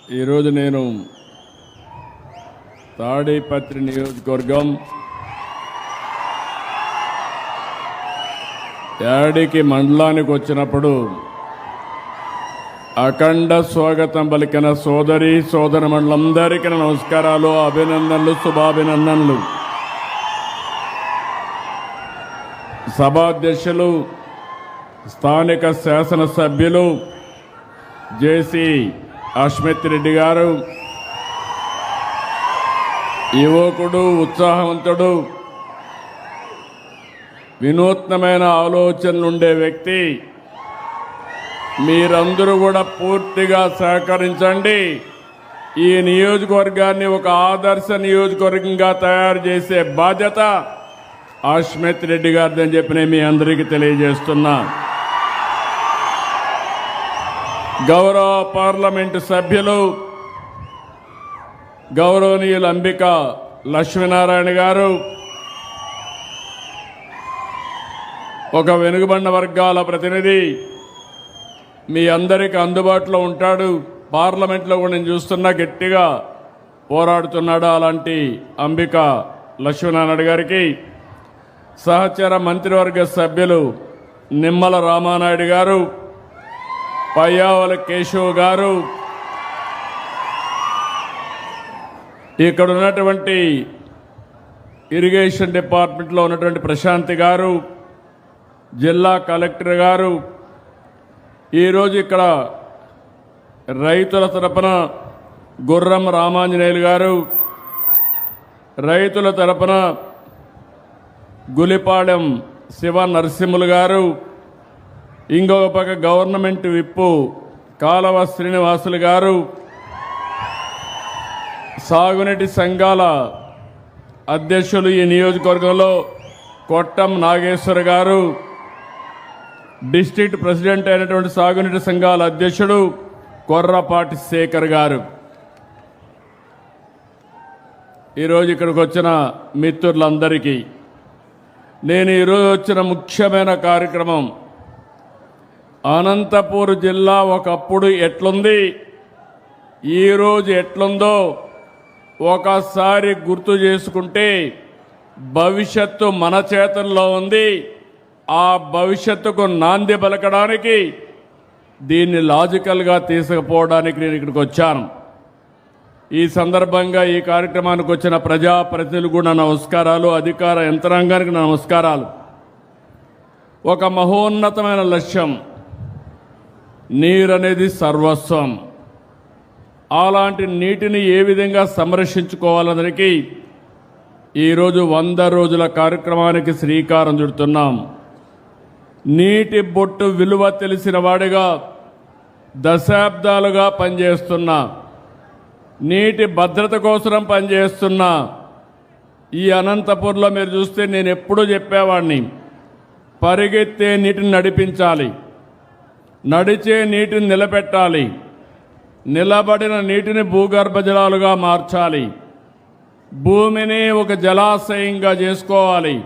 ఈరోజు నేను తాడిపత్రి నియోజకవర్గం యాడికి మండలానికి వచ్చినప్పుడు అఖండ స్వాగతం పలికిన సోదరి సోదరమణులందరికీ నమస్కారాలు, అభినందనలు, శుభాభినందనలు. సభాధ్యక్షులు, స్థానిక శాసనసభ్యులు జేసీ అశ్మిత్ రెడ్డి గారు, యువకుడు, ఉత్సాహవంతుడు, వినూత్నమైన ఆలోచనలు ఉండే వ్యక్తి. మీరందరూ కూడా పూర్తిగా సహకరించండి. ఈ నియోజకవర్గాన్ని ఒక ఆదర్శ నియోజకవర్గంగా తయారు చేసే బాధ్యత అశ్మిత్ రెడ్డి గారిదని చెప్పి నేను మీ అందరికీ తెలియజేస్తున్నా. గౌరవ పార్లమెంటు సభ్యులు గౌరవనీయులు అంబిక లక్ష్మీనారాయణ గారు ఒక వెనుకబడిన వర్గాల ప్రతినిధి, మీ అందరికీ అందుబాటులో ఉంటాడు. పార్లమెంట్లో కూడా నేను చూస్తున్నా గట్టిగా పోరాడుతున్నాడు. అలాంటి అంబిక లక్ష్మీనారాయణ గారికి సహచర మంత్రివర్గ సభ్యులు నిమ్మల రామానాయుడు గారు, పయ్యావల కేశవ్ గారు, ఇక్కడ ఉన్నటువంటి ఇరిగేషన్ డిపార్ట్మెంట్లో ఉన్నటువంటి ప్రశాంతి గారు, జిల్లా కలెక్టర్ గారు, ఈరోజు ఇక్కడ రైతుల తరపున గుర్రం రామాంజనేయులు గారు, రైతుల తరపున గులిపాడెం శివ నరసింహులు గారు, ఇంకొక పక్క గవర్నమెంట్ విప్పు కాలవ శ్రీనివాసులు గారు, సాగునీటి సంఘాల అధ్యక్షులు ఈ నియోజకవర్గంలో కొట్టం నాగేశ్వర్ గారు, డిస్ట్రిక్ట్ ప్రెసిడెంట్ అయినటువంటి సాగునీటి సంఘాల అధ్యక్షుడు కొర్రపాటి శేఖర్ గారు, ఈరోజు ఇక్కడికి వచ్చిన మిత్రులందరికీ నేను ఈరోజు వచ్చిన ముఖ్యమైన కార్యక్రమం, అనంతపూర్ జిల్లా ఒకప్పుడు ఎట్లుంది, ఈరోజు ఎట్లుందో ఒకసారి గుర్తు చేసుకుంటే భవిష్యత్తు మన చేతుల్లో ఉంది. ఆ భవిష్యత్తుకు నాంది పలకడానికి, దీన్ని లాజికల్గా తీసుకుపోవడానికి నేను ఇక్కడికి వచ్చాను. ఈ సందర్భంగా ఈ కార్యక్రమానికి వచ్చిన ప్రజాప్రతినిధులు కూడా నమస్కారాలు, అధికార యంత్రాంగానికి నమస్కారాలు. ఒక మహోన్నతమైన లక్ష్యం, నీరు అనేది సర్వస్వం. అలాంటి నీటిని ఏ విధంగా సంరక్షించుకోవాలనడానికి ఈరోజు 100 రోజుల కార్యక్రమానికి శ్రీకారం చుడుతున్నాం. నీటి బొట్టు విలువ తెలిసిన వాడిగా దశాబ్దాలుగా పనిచేస్తున్నా, నీటి భద్రత కోసం పనిచేస్తున్నా. ఈ అనంతపూర్లో మీరు చూస్తే నేను ఎప్పుడూ చెప్పేవాడిని, పరిగెత్తే నీటిని నడిపించాలి, నడిచే నీటిని నిలబెట్టాలి, నిలబడిన నీటిని భూగర్భ జలాలుగా మార్చాలి, భూమిని ఒక జలాశయంగా చేసుకోవాలి.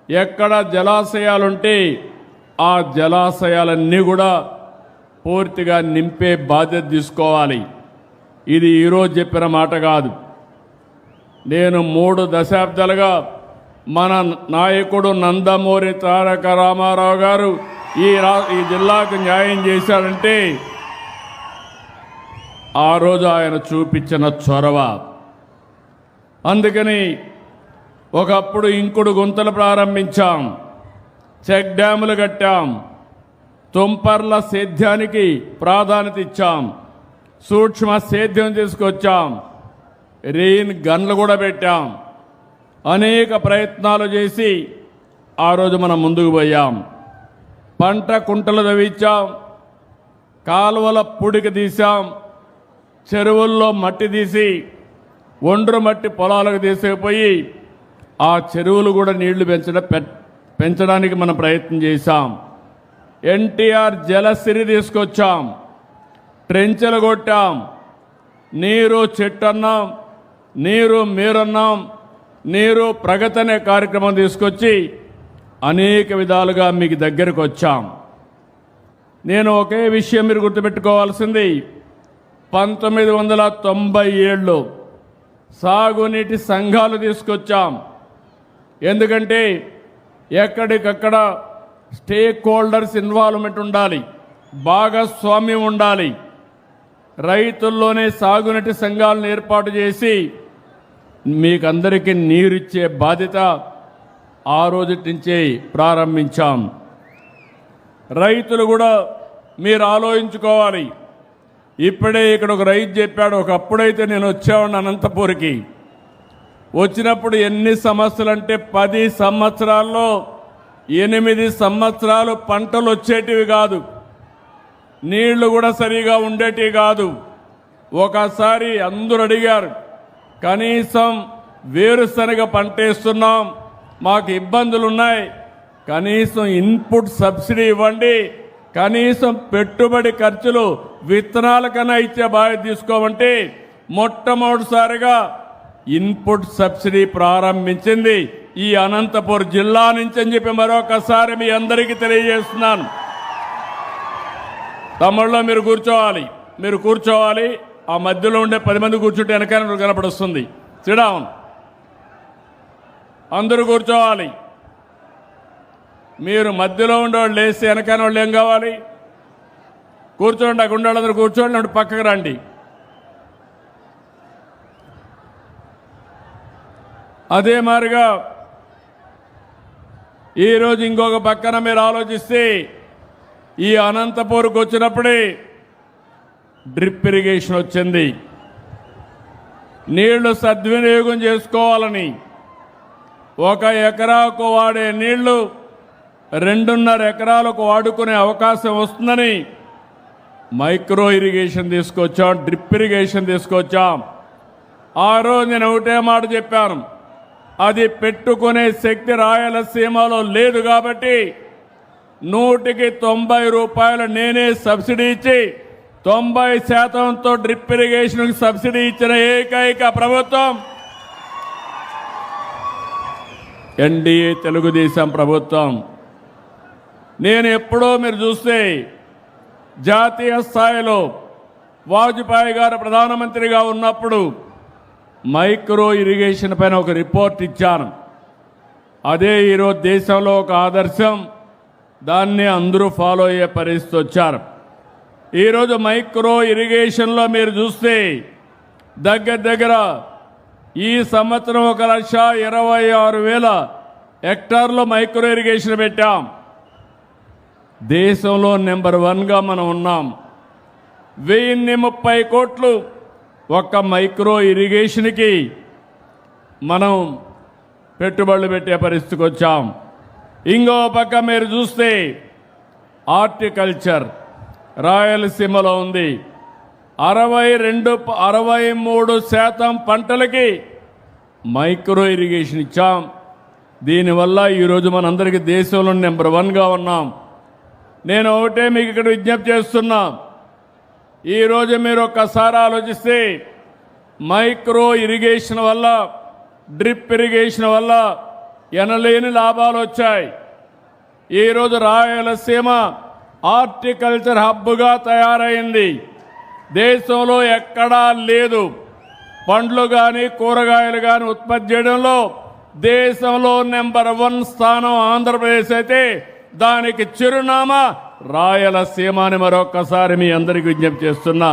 ఎక్కడ జలాశయాలుంటే ఆ జలాశయాలన్నీ కూడా పూర్తిగా నింపే బాధ్యత తీసుకోవాలి. ఇది ఈరోజు చెప్పిన మాట కాదు. నేను 3 దశాబ్దాలుగా మన నాయకుడు నందమూరి తారక రామారావు గారు ఈ జిల్లాకు న్యాయం చేశాడంటే ఆ రోజు ఆయన చూపించిన చొరవ. అందుకని ఒకప్పుడు ఇంకుడు గుంతలు ప్రారంభించాం, చెక్ డ్యాములు కట్టాం, తుంపర్ల సేద్యానికి ప్రాధాన్యత ఇచ్చాం, సూక్ష్మ సేద్యం తీసుకొచ్చాం, రెయిన్ గన్లు కూడా పెట్టాం. అనేక ప్రయత్నాలు చేసి ఆ రోజు మనం ముందుకు పోయాం. పంట కుంటలు తవ్వించాం, కాలువల పుడికి తీసాం, చెరువుల్లో మట్టి తీసి ఒండ్రు మట్టి పొలాలకు తీసుకుపోయి ఆ చెరువులు కూడా నీళ్లు పెంచడానికి మనం ప్రయత్నం చేశాం. ఎన్టీఆర్ జలసిరి తీసుకొచ్చాం, ట్రెంచెలు కొట్టాం, నీరు చెట్టన్నాం, నీరు మీరన్నాం, నీరు ప్రగతి అనే కార్యక్రమం తీసుకొచ్చి అనేక విధాలుగా మీకు దగ్గరకు వచ్చాం. నేను ఒకే విషయం మీరు గుర్తుపెట్టుకోవాల్సింది, 1997లో సాగునీటి సంఘాలు తీసుకొచ్చాం. ఎందుకంటే ఎక్కడికక్కడ స్టేక్ హోల్డర్స్ ఇన్వాల్వ్మెంట్ ఉండాలి, భాగస్వామ్యం ఉండాలి. రైతుల్లోనే సాగునీటి సంఘాలను ఏర్పాటు చేసి మీకందరికీ నీరిచ్చే బాధ్యత ఆ రోజు నుంచే ప్రారంభించాం. రైతులు కూడా మీరు ఆలోచించుకోవాలి. ఇప్పుడే ఇక్కడ ఒక రైతు చెప్పాడు, ఒకప్పుడైతే నేను వచ్చేవాడిని అనంతపూర్కి. వచ్చినప్పుడు ఎన్ని సమస్యలు అంటే 10 సంవత్సరాల్లో 8 సంవత్సరాలు పంటలు వచ్చేటివి కాదు, నీళ్లు కూడా సరిగా ఉండేటివి కాదు. ఒకసారి అందరూ అడిగారు, కనీసం వేరుశనగ పంట వేస్తున్నాం, మాకు ఇబ్బందులు ఉన్నాయి, కనీసం ఇన్పుట్ సబ్సిడీ ఇవ్వండి, కనీసం పెట్టుబడి ఖర్చులు విత్తనాలకన్నా ఇచ్చే బాధ్యత తీసుకోమంటే మొట్టమొదటిసారిగా ఇన్పుట్ సబ్సిడీ ప్రారంభించింది ఈ అనంతపురం జిల్లా నుంచి అని చెప్పి మరొకసారి మీ అందరికీ తెలియజేస్తున్నాను. తమ్ముళ్ళో మీరు కూర్చోవాలి. ఆ మధ్యలో ఉండే 10 మంది కూర్చుంటే వెనకాల కనపడుస్తుంది. సిడౌన్, అందరూ కూర్చోవాలి. మీరు మధ్యలో ఉండేవాళ్ళు లేస్తే వెనకాల వాళ్ళు ఏం కావాలి? కూర్చోండి, అక్కడ ఉండేవాళ్ళందరూ కూర్చోండి, అటు పక్కకు రండి. అదే మాదిరిగా ఈరోజు ఇంకొక పక్కన మీరు ఆలోచిస్తే ఈ అనంతపూర్కి వచ్చినప్పుడే డ్రిప్ ఇరిగేషన్ వచ్చింది. నీళ్లు సద్వినియోగం చేసుకోవాలని 1 ఎకరాకు వాడే నీళ్లు 2.5 ఎకరాలకు వాడుకునే అవకాశం వస్తుందని మైక్రో ఇరిగేషన్ తీసుకొచ్చాం, డ్రిప్ ఇరిగేషన్ తీసుకొచ్చాం. ఆ రోజు నేను ఒకటే మాట చెప్పాను, అది పెట్టుకునే శక్తి రాయలసీమలో లేదు కాబట్టి 100కి 90 రూపాయలు నేనే సబ్సిడీ ఇచ్చి 90%తో డ్రిప్ ఇరిగేషన్కి సబ్సిడీ ఇచ్చిన ఏకైక ప్రభుత్వం ఎన్డీఏ తెలుగుదేశం ప్రభుత్వం. నేను ఎప్పుడో మీరు చూస్తే జాతీయ స్థాయిలో వాజ్పేయి గారు ప్రధానమంత్రిగా ఉన్నప్పుడు మైక్రో ఇరిగేషన్ పైన ఒక రిపోర్ట్ ఇచ్చాను. అదే ఈరోజు దేశంలో ఒక ఆదర్శం, దాన్ని అందరూ ఫాలో అయ్యే పరిస్థితి వచ్చారు. ఈరోజు మైక్రో ఇరిగేషన్లో మీరు చూస్తే దగ్గర ఈ సంవత్సరం 1,26,000 హెక్టార్లో మైక్రో ఇరిగేషన్ పెట్టాం. దేశంలో నెంబర్ 1గా మనం ఉన్నాం. 1030 కోట్లు ఒక్క మైక్రో ఇరిగేషన్కి మనం పెట్టుబడులు పెట్టే పరిస్థితికి వచ్చాం. ఇంకో పక్క మీరు చూస్తే హార్టికల్చర్ రాయలసీమలో ఉంది. 63% పంటలకి మైక్రో ఇరిగేషన్ ఇచ్చాం. దీనివల్ల ఈరోజు మనందరికీ దేశంలో నెంబర్ 1గా ఉన్నాం. నేను ఒకటే మీకు ఇక్కడ విజ్ఞప్తి చేస్తున్నా, ఈరోజు మీరు ఒక్కసారి ఆలోచిస్తే మైక్రో ఇరిగేషన్ వల్ల, డ్రిప్ ఇరిగేషన్ వల్ల ఎనలేని లాభాలు వచ్చాయి. ఈరోజు రాయలసీమ హార్టికల్చర్ హబ్గా తయారైంది. దేశంలో ఎక్కడా లేదు. పండ్లు కానీ కూరగాయలు కానీ ఉత్పత్తి చేయడంలో దేశంలో నెంబర్ 1 స్థానం ఆంధ్రప్రదేశ్ అయితే దానికి చిరునామా రాయలసీమ అని మరొక్కసారి మీ అందరికీ విజ్ఞప్తి చేస్తున్నా.